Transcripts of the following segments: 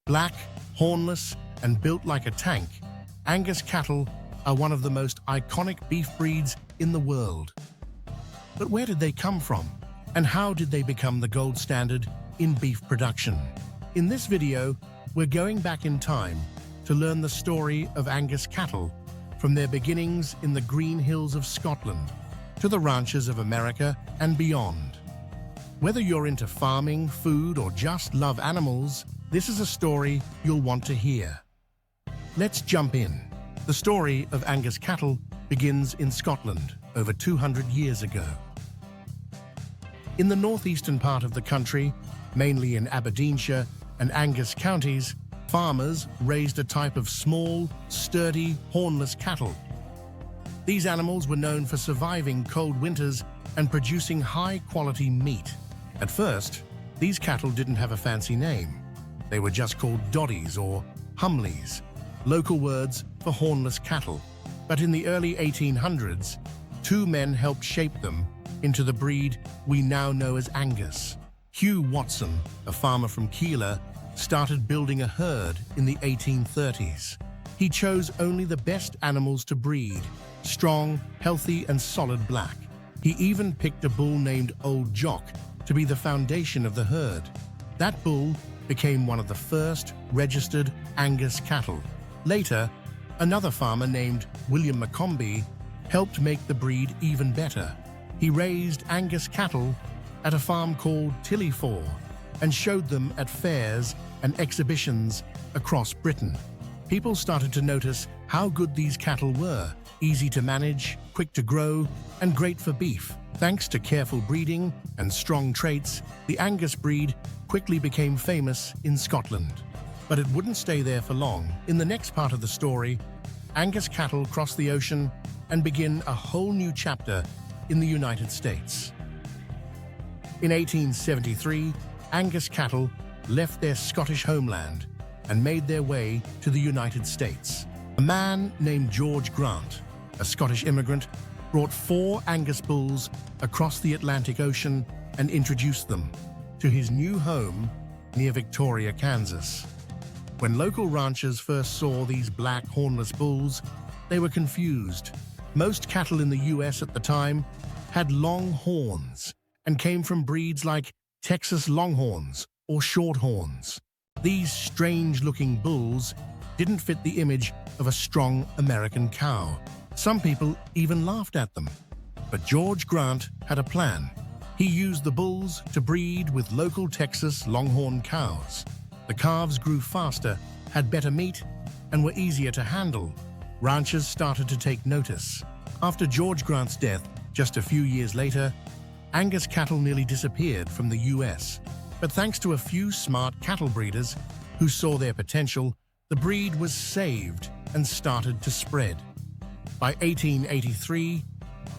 Black, hornless, and built like a tank, Angus cattle are one of the most iconic beef breeds in the world. But where did they come from? And how did they become the gold standard in beef production? In this video, we're going back in time to learn the story of Angus cattle, from their beginnings in the green hills of Scotland to the ranches of America and beyond. Whether you're into farming, food, or just love animals, this is a story you'll want to hear. Let's jump in. The story of Angus cattle begins in Scotland over 200 years ago. In the northeastern part of the country, mainly in Aberdeenshire and Angus counties, farmers raised a type of small, sturdy, hornless cattle. These animals were known for surviving cold winters and producing high-quality meat. At first, these cattle didn't have a fancy name. They were just called doddies or humleys, local words for hornless cattle. But in the early 1800s, two men helped shape them into the breed we now know as Angus. Hugh Watson, a farmer from Keeler, started building a herd in the 1830s. He chose only the best animals to breed, strong, healthy, and solid black. He even picked a bull named Old Jock to be the foundation of the herd. That bull became one of the first registered Angus cattle. Later, another farmer named William McCombie helped make the breed even better. He raised Angus cattle at a farm called Tillyfour and showed them at fairs and exhibitions across Britain. People started to notice how good these cattle were, easy to manage, quick to grow, and great for beef. Thanks to careful breeding and strong traits, the Angus breed quickly became famous in Scotland. But it wouldn't stay there for long. In the next part of the story, Angus cattle cross the ocean and begin a whole new chapter in the United States. In 1873, Angus cattle left their Scottish homeland and made their way to the United States. A man named George Grant, a Scottish immigrant, brought 4 Angus bulls across the Atlantic Ocean and introduced them to his new home near Victoria, Kansas. When local ranchers first saw these black hornless bulls, they were confused. Most cattle in the US at the time had long horns and came from breeds like Texas Longhorns or Shorthorns. These strange-looking bulls didn't fit the image of a strong American cow. Some people even laughed at them. But George Grant had a plan. He used the bulls to breed with local Texas Longhorn cows. The calves grew faster, had better meat, and were easier to handle. Ranchers started to take notice. After George Grant's death, just a few years later, Angus cattle nearly disappeared from the US. But thanks to a few smart cattle breeders who saw their potential, the breed was saved and started to spread. By 1883,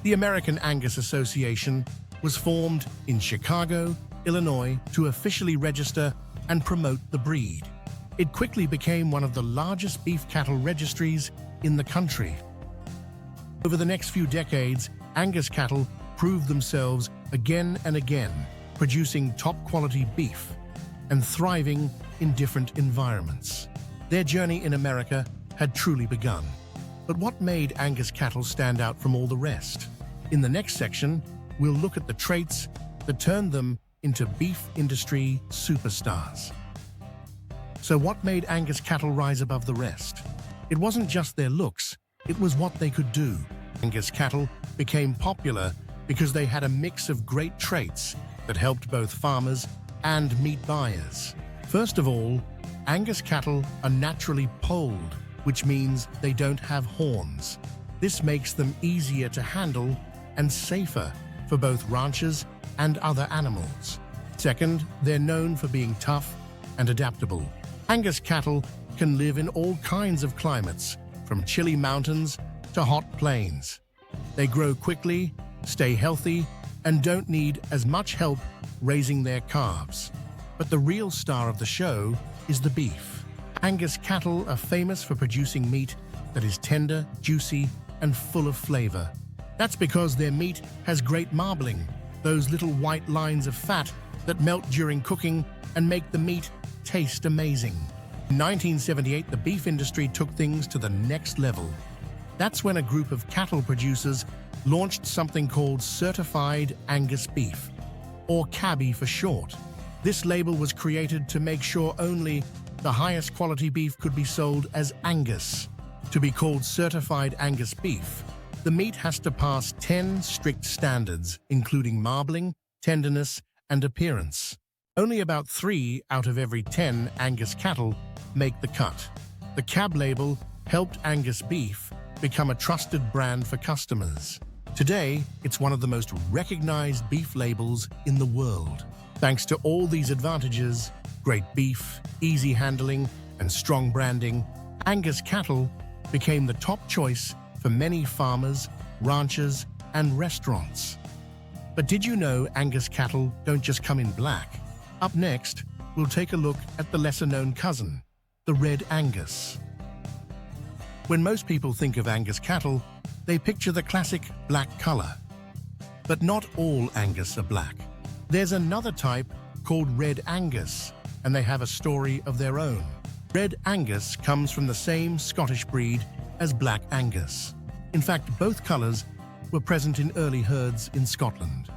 the American Angus Association was formed in Chicago, Illinois, to officially register and promote the breed. It quickly became one of the largest beef cattle registries in the country. Over the next few decades, Angus cattle proved themselves again and again, producing top-quality beef and thriving in different environments. Their journey in America had truly begun. But what made Angus cattle stand out from all the rest? In the next section, we'll look at the traits that turned them into beef industry superstars. So what made Angus cattle rise above the rest? It wasn't just their looks, it was what they could do. Angus cattle became popular because they had a mix of great traits that helped both farmers and meat buyers. First of all, Angus cattle are naturally polled, which means they don't have horns. This makes them easier to handle and safer for both ranchers and other animals. Second, they're known for being tough and adaptable. Angus cattle can live in all kinds of climates, from chilly mountains to hot plains. They grow quickly, stay healthy, and don't need as much help raising their calves. But the real star of the show is the beef. Angus cattle are famous for producing meat that is tender, juicy, and full of flavor. That's because their meat has great marbling, those little white lines of fat that melt during cooking and make the meat taste amazing. In 1978, the beef industry took things to the next level. That's when a group of cattle producers launched something called Certified Angus Beef, or CABI for short. This label was created to make sure only the highest quality beef could be sold as Angus. To be called Certified Angus Beef, the meat has to pass 10 strict standards, including marbling, tenderness, and appearance. Only about 3 out of every 10 Angus cattle make the cut. The CAB label helped Angus beef become a trusted brand for customers. Today, it's one of the most recognized beef labels in the world. Thanks to all these advantages, great beef, easy handling, and strong branding, Angus cattle became the top choice for many farmers, ranchers, and restaurants. But did you know Angus cattle don't just come in black? Up next, we'll take a look at the lesser-known cousin, the Red Angus. When most people think of Angus cattle, they picture the classic black color. But not all Angus are black. There's another type called Red Angus, and they have a story of their own. Red Angus comes from the same Scottish breed as Black Angus. In fact, both colors were present in early herds in Scotland.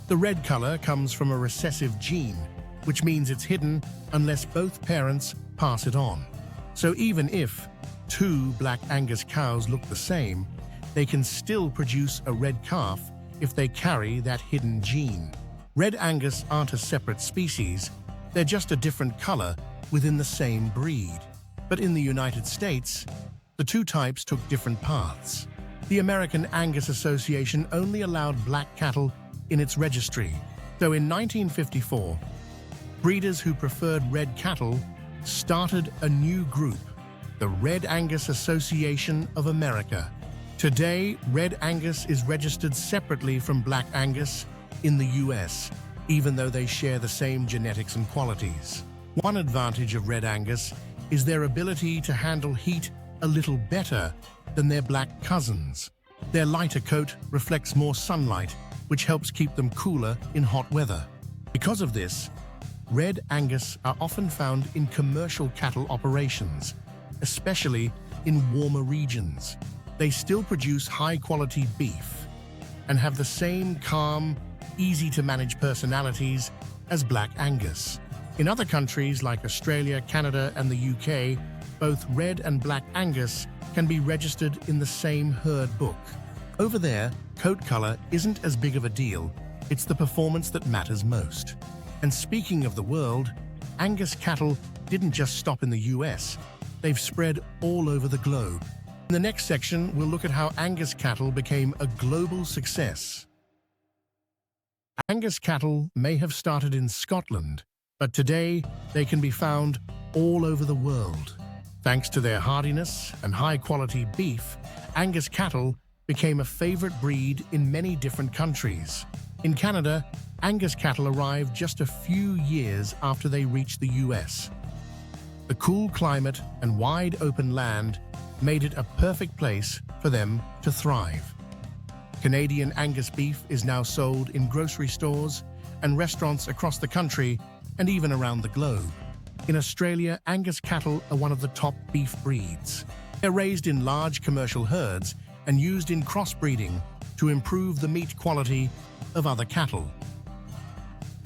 The red color comes from a recessive gene, which means it's hidden unless both parents pass it on. So even if 2 Black Angus cows look the same, they can still produce a red calf if they carry that hidden gene. Red Angus aren't a separate species, they're just a different color within the same breed. But in the United States, the 2 types took different paths. The American Angus Association only allowed black cattle in its registry. So in 1954, breeders who preferred red cattle started a new group, the Red Angus Association of America. Today, Red Angus is registered separately from Black Angus in the US, even though they share the same genetics and qualities. One advantage of Red Angus is their ability to handle heat a little better than their black cousins. Their lighter coat reflects more sunlight, which helps keep them cooler in hot weather. Because of this, Red Angus are often found in commercial cattle operations, especially in warmer regions. They still produce high-quality beef and have the same calm, easy-to-manage personalities as Black Angus. In other countries like Australia, Canada, and the UK, both Red and Black Angus can be registered in the same herd book. Over there, coat color isn't as big of a deal. It's the performance that matters most. And speaking of the world, Angus cattle didn't just stop in the US. They've spread all over the globe. In the next section, we'll look at how Angus cattle became a global success. Angus cattle may have started in Scotland, but today they can be found all over the world. Thanks to their hardiness and high-quality beef, Angus cattle became a favorite breed in many different countries. In Canada, Angus cattle arrived just a few years after they reached the US. The cool climate and wide open land made it a perfect place for them to thrive. Canadian Angus beef is now sold in grocery stores and restaurants across the country and even around the globe. In Australia, Angus cattle are one of the top beef breeds. They're raised in large commercial herds and used in crossbreeding to improve the meat quality of other cattle.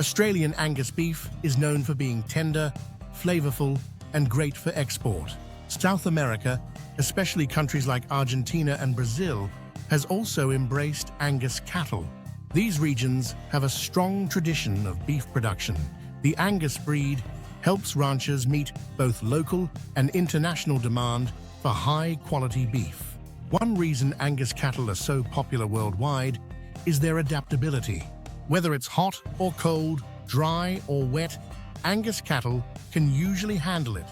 Australian Angus beef is known for being tender, flavorful, and great for export. South America, especially countries like Argentina and Brazil, has also embraced Angus cattle. These regions have a strong tradition of beef production. The Angus breed helps ranchers meet both local and international demand for high-quality beef. One reason Angus cattle are so popular worldwide is their adaptability. Whether it's hot or cold, dry or wet, Angus cattle can usually handle it.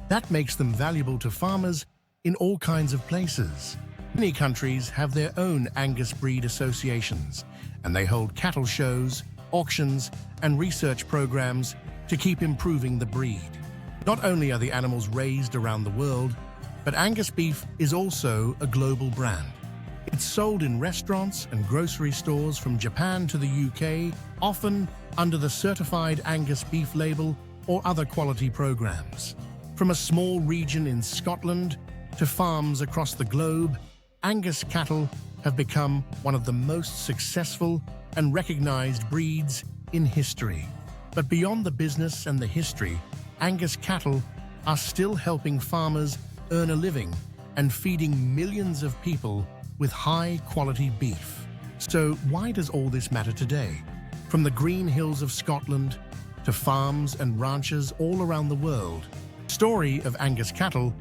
That makes them valuable to farmers in all kinds of places. Many countries have their own Angus breed associations, and they hold cattle shows, auctions, and research programs to keep improving the breed. Not only are the animals raised around the world, but Angus beef is also a global brand. It's sold in restaurants and grocery stores from Japan to the UK, often under the Certified Angus Beef label or other quality programs. From a small region in Scotland to farms across the globe, Angus cattle have become one of the most successful and recognized breeds in history. But beyond the business and the history, Angus cattle are still helping farmers earn a living and feeding millions of people with high-quality beef. So why does all this matter today? From the green hills of Scotland to farms and ranches all around the world, the story of Angus cattle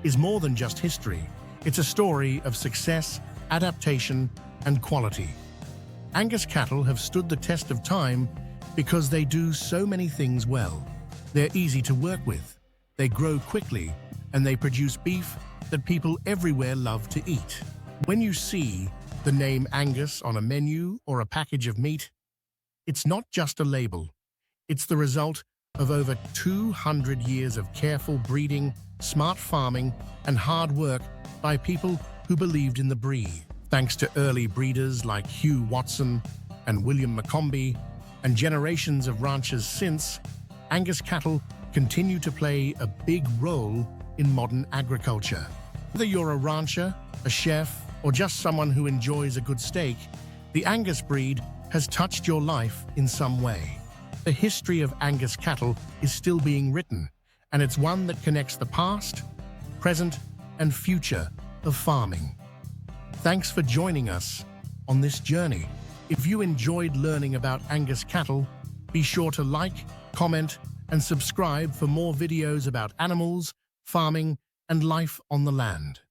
is more than just history. It's a story of success, adaptation, and quality. Angus cattle have stood the test of time because they do so many things well. They're easy to work with, they grow quickly, and they produce beef that people everywhere love to eat. When you see the name Angus on a menu or a package of meat, it's not just a label. It's the result of over 200 years of careful breeding, smart farming, and hard work by people who believed in the breed. Thanks to early breeders like Hugh Watson and William McCombie, and generations of ranchers since, Angus cattle continue to play a big role in modern agriculture. Whether you're a rancher, a chef, or just someone who enjoys a good steak, the Angus breed has touched your life in some way. The history of Angus cattle is still being written, and it's one that connects the past, present, and future of farming. Thanks for joining us on this journey. If you enjoyed learning about Angus cattle, be sure to like, comment, and subscribe for more videos about animals, farming, and life on the land.